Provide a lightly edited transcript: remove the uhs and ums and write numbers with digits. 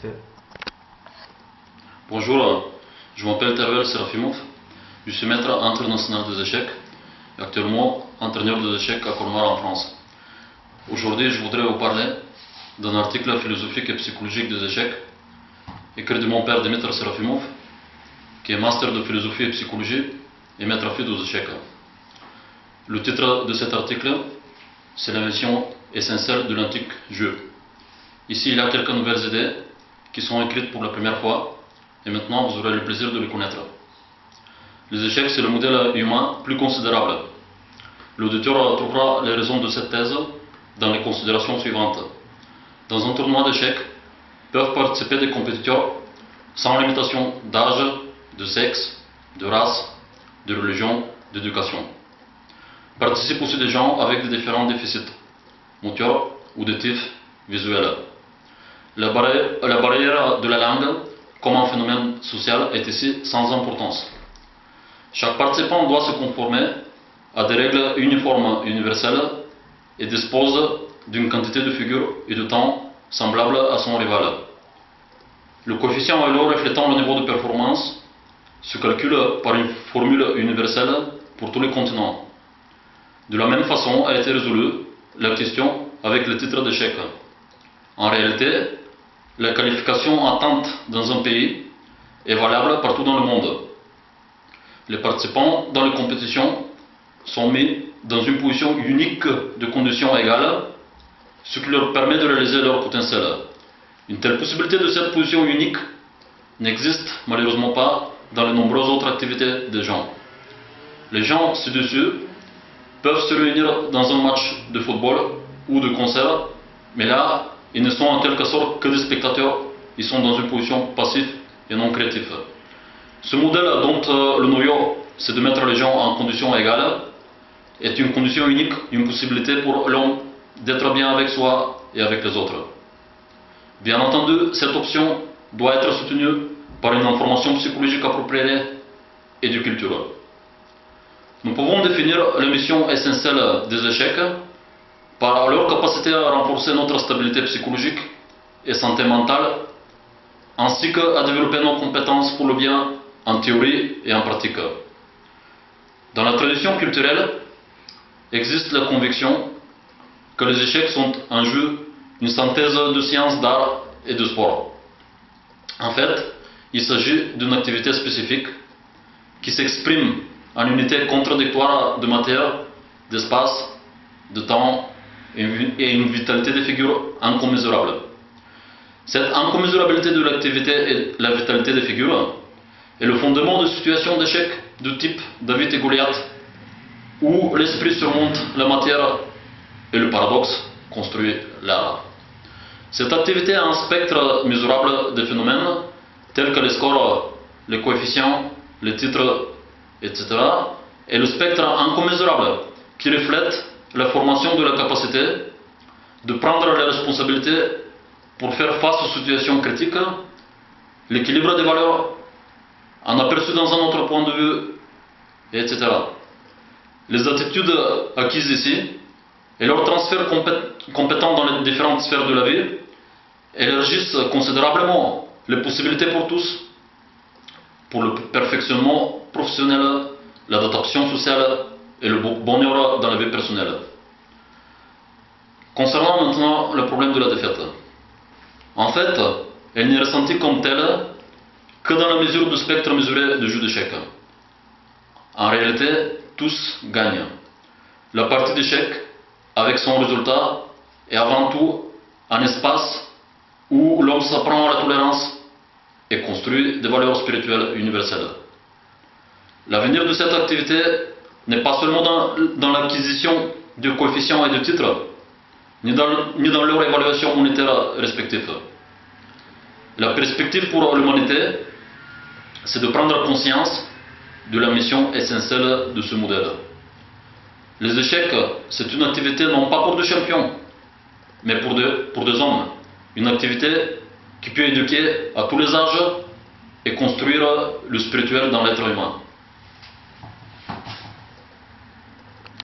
Ok. Bonjour, je m'appelle Tervel Serafimov, je suis maître international des échecs et actuellement entraîneur des échecs à Colmar en France. Aujourd'hui, je voudrais vous parler d'un article philosophique et psychologique des échecs écrit de mon père Dimitri Serafimov, qui est master de philosophie et psychologie et maître philo des échecs. Le titre de cet article, c'est la mission essentielle de l'antique jeu. Ici, il y a quelques nouvelles idées qui sont écrites pour la première fois et maintenant vous aurez le plaisir de les connaître. Les échecs, c'est le modèle humain plus considérable. L'auditeur trouvera les raisons de cette thèse dans les considérations suivantes. Dans un tournoi d'échecs, peuvent participer des compétiteurs sans limitation d'âge, de sexe, de race, de religion, d'éducation. Participent aussi des gens avec des différents déficits, moteurs, auditifs, visuels. La barrière de la langue, comme un phénomène social, est ici sans importance. Chaque participant doit se conformer à des règles uniformes universelles et dispose d'une quantité de figures et de temps semblable à son rival. Le coefficient Elo reflétant le niveau de performance se calcule par une formule universelle pour tous les continents. De la même façon a été résolue la question avec le titre d'échec. En réalité, la qualification attente dans un pays est valable partout dans le monde. Les participants dans les compétitions sont mis dans une position unique de conditions égales, ce qui leur permet de réaliser leur potentiel. Une telle possibilité de cette position unique n'existe malheureusement pas dans les nombreuses autres activités des gens. Les gens ci-dessus peuvent se réunir dans un match de football ou de concert, mais là, ils ne sont en quelque sorte que des spectateurs, ils sont dans une position passive et non créative. Ce modèle dont le noyau, c'est de mettre les gens en conditions égales, est une condition unique, une possibilité pour l'homme d'être bien avec soi et avec les autres. Bien entendu, cette option doit être soutenue par une information psychologique appropriée et de culture. Nous pouvons définir les missions essentielles des échecs par leur capacité à renforcer notre stabilité psychologique et santé mentale, ainsi qu'à développer nos compétences pour le bien en théorie et en pratique. Dans la tradition culturelle, existe la conviction que les échecs sont un jeu, une synthèse de sciences, d'art et de sport. En fait, il s'agit d'une activité spécifique qui s'exprime en unité contradictoire de matière, d'espace, de temps et une vitalité des figures incommensurable. Cette incommensurabilité de l'activité et la vitalité des figures est le fondement de situations d'échec de type David et Goliath, où l'esprit surmonte la matière et le paradoxe construit l'art. Cette activité a un spectre mesurable de phénomènes tels que les scores, les coefficients, les titres, etc. et le spectre incommensurable qui reflète la formation de la capacité de prendre les responsabilités pour faire face aux situations critiques, l'équilibre des valeurs, un aperçu dans un autre point de vue, etc. Les attitudes acquises ici et leur transfert compétent dans les différentes sphères de la vie élargissent considérablement les possibilités pour tous, pour le perfectionnement professionnel, l'adaptation sociale et le bonheur dans la vie personnelle. Concernant maintenant le problème de la défaite. En fait, elle n'est ressentie comme telle que dans la mesure du spectre mesuré du jeu d'échecs. En réalité, tous gagnent. La partie d'échecs, avec son résultat, est avant tout un espace où l'homme s'apprend à la tolérance et construit des valeurs spirituelles universelles. L'avenir de cette activité n'est pas seulement dans l'acquisition de coefficients et de titres, ni dans leur évaluation monétaire respective. La perspective pour l'humanité, c'est de prendre conscience de la mission essentielle de ce modèle. Les échecs, c'est une activité non pas pour des champions, mais pour des hommes. Une activité qui peut éduquer à tous les âges et construire le spirituel dans l'être humain.